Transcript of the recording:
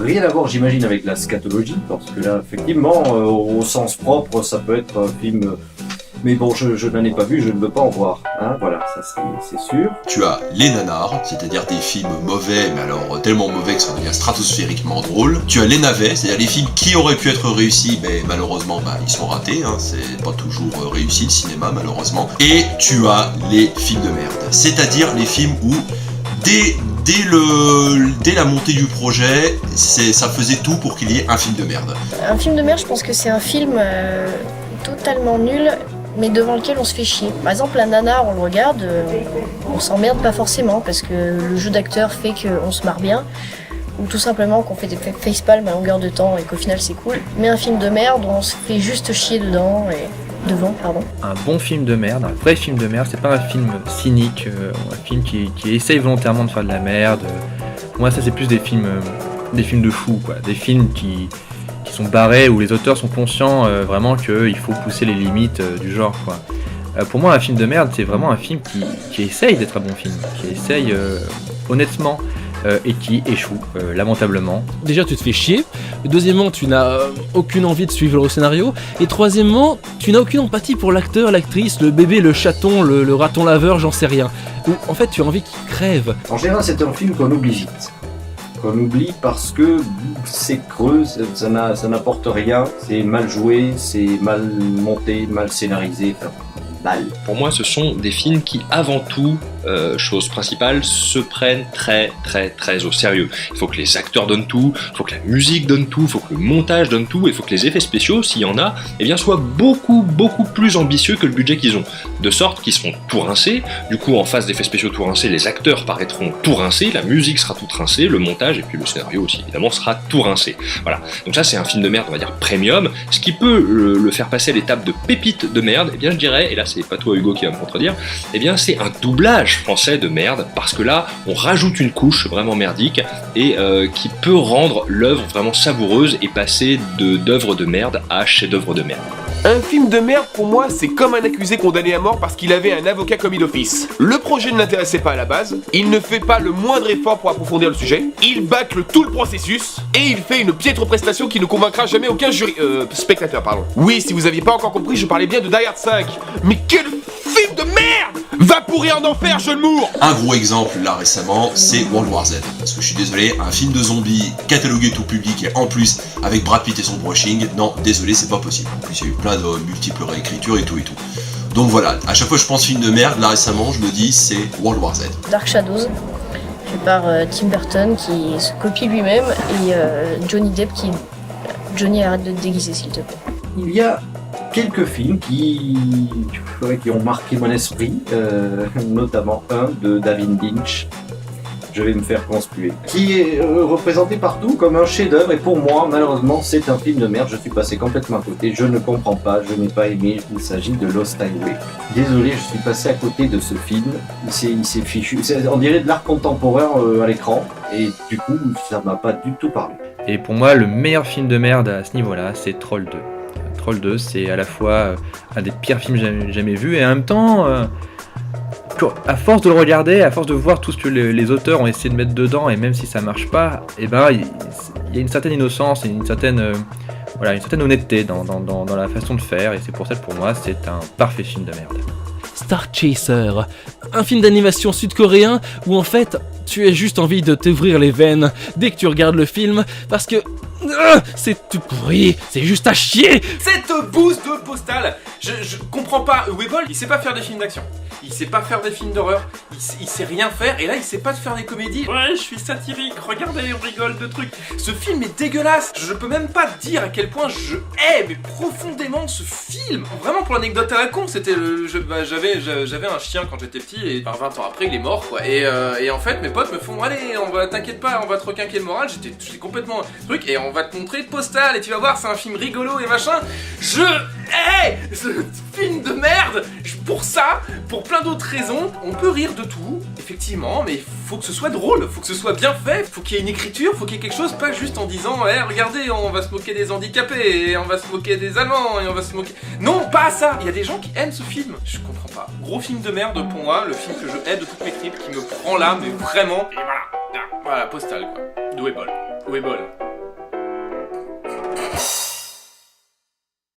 rien à voir, j'imagine, avec la scatologie, parce que là, effectivement, au sens propre, ça peut être un film... Mais bon, je n'en ai pas vu, je ne veux pas en voir. Hein, voilà, ça c'est sûr. Tu as les nanars, c'est-à-dire des films mauvais, mais alors tellement mauvais que ça devient stratosphériquement drôle. Tu as les navets, c'est-à-dire les films qui auraient pu être réussis, mais malheureusement, ils sont ratés. Hein, c'est pas toujours réussi le cinéma, malheureusement. Et tu as les films de merde, c'est-à-dire les films où dès la montée du projet, ça faisait tout pour qu'il y ait un film de merde. Un film de merde, je pense que c'est un film totalement nul, mais devant lequel on se fait chier. Par exemple, la nanar, on le regarde, on s'emmerde pas forcément parce que le jeu d'acteur fait qu'on se marre bien, ou tout simplement qu'on fait des facepalms à longueur de temps et qu'au final c'est cool. Mais un film de merde, on se fait juste chier devant. Un bon film de merde, un vrai film de merde, c'est pas un film cynique, un film qui essaye volontairement de faire de la merde. Moi, ça c'est plus des films de fous, quoi, des films qui sont barrés, où les auteurs sont conscients vraiment qu'il faut pousser les limites du genre, quoi. Pour moi, un film de merde, c'est vraiment un film qui essaye d'être un bon film, qui essaye honnêtement et qui échoue lamentablement. Déjà, tu te fais chier. Deuxièmement, tu n'as aucune envie de suivre le scénario. Et troisièmement, tu n'as aucune empathie pour l'acteur, l'actrice, le bébé, le chaton, le raton laveur, j'en sais rien. Ou en fait, tu as envie qu'il crève. En général, c'est un film qu'on oublie vite. Qu'on oublie parce que c'est creux, ça n'apporte rien, c'est mal joué, c'est mal monté, mal scénarisé, enfin, mal. Pour moi, ce sont des films qui, avant tout, chose principale, se prennent très très très au sérieux. Il faut que les acteurs donnent tout, il faut que la musique donne tout, il faut que le montage donne tout, et il faut que les effets spéciaux, s'il y en a, soient beaucoup plus ambitieux que le budget qu'ils ont. De sorte qu'ils seront tout rincés, du coup en face d'effets spéciaux tout rincés, les acteurs paraîtront tout rincés, la musique sera tout rincée, le montage et puis le scénario aussi évidemment sera tout rincé. Voilà. Donc ça c'est un film de merde, on va dire premium. Ce qui peut le faire passer à l'étape de pépite de merde, je dirais, et là c'est pas toi Hugo qui va me contredire, c'est un doublage français de merde, parce que là on rajoute une couche vraiment merdique et qui peut rendre l'œuvre vraiment savoureuse et passer d'œuvre de merde à chef-d'œuvre de merde. Un film de merde, pour moi, c'est comme un accusé condamné à mort parce qu'il avait un avocat commis d'office. Le projet ne l'intéressait pas à la base, il ne fait pas le moindre effort pour approfondir le sujet, il bâcle tout le processus, et il fait une piètre prestation qui ne convaincra jamais aucun spectateur, pardon. Oui, si vous aviez pas encore compris, je parlais bien de Die Hard 5. Mais quel film de merde! Va pourrir en enfer, jeune Moore! Un gros exemple, là, récemment, c'est World War Z. Parce que je suis désolé, un film de zombies catalogué tout public et en plus avec Brad Pitt et son brushing, non, désolé, c'est pas possible. En plus, il y a eu plein de multiples réécritures et tout. Donc voilà, à chaque fois que je pense film de merde, là récemment, je me dis c'est World War Z. Dark Shadows, fait par Tim Burton qui se copie lui-même, et Johnny Depp qui... Johnny, arrête de te déguiser s'il te plaît. Il y a quelques films qui ont marqué mon esprit, notamment un de David Lynch, je vais me faire conspuer, qui est représenté partout comme un chef-d'œuvre, et pour moi, malheureusement, c'est un film de merde. Je suis passé complètement à côté, je ne comprends pas, je n'ai pas aimé. Il s'agit de Lost Highway. Désolé, je suis passé à côté de ce film. Il s'est fichu. On dirait de l'art contemporain à l'écran, et du coup, ça m'a pas du tout parlé. Et pour moi, le meilleur film de merde à ce niveau-là, c'est Troll 2. Troll 2, c'est à la fois un des pires films jamais vus, et en même temps, à force de le regarder, à force de voir tout ce que les auteurs ont essayé de mettre dedans, et même si ça marche pas, il y a une certaine innocence et une certaine honnêteté dans la façon de faire, et c'est pour ça que pour moi, c'est un parfait film de merde. Star Chaser, un film d'animation sud-coréen où en fait tu as juste envie de t'ouvrir les veines dès que tu regardes le film parce que c'est tout pourri, c'est juste à chier. Cette bouse de Postal, je comprends pas. Weibol, il sait pas faire des films d'action, il sait pas faire des films d'horreur, il sait rien faire, et là il sait pas faire des comédies. Ouais, je suis satirique, regardez, on rigole de trucs. Ce film est dégueulasse, je peux même pas dire à quel point je hais mais profondément ce film. Vraiment, pour l'anecdote à la con, c'était j'avais un chien quand j'étais petit, et 20 ans après il est mort quoi. Et en fait mes potes me font allez, t'inquiète pas, on va te requinquer le moral. J'étais complètement truc, et on va te montrer Postal et tu vas voir, c'est un film rigolo et machin. Je hais ce film de merde. Pour ça, pour plein d'autres raisons, on peut rire de tout, effectivement, mais faut que ce soit drôle, faut que ce soit bien fait, faut qu'il y ait une écriture, faut qu'il y ait quelque chose, pas juste en disant regardez, on va se moquer des handicapés, et on va se moquer des Allemands, et on va se moquer... Non, pas ça. Il y a des gens qui aiment ce film, je comprends pas. Gros film de merde pour moi, le film que je hais de toutes mes tripes, qui me prend là, mais vraiment, et voilà, Postal quoi, de Weibol. Ciao.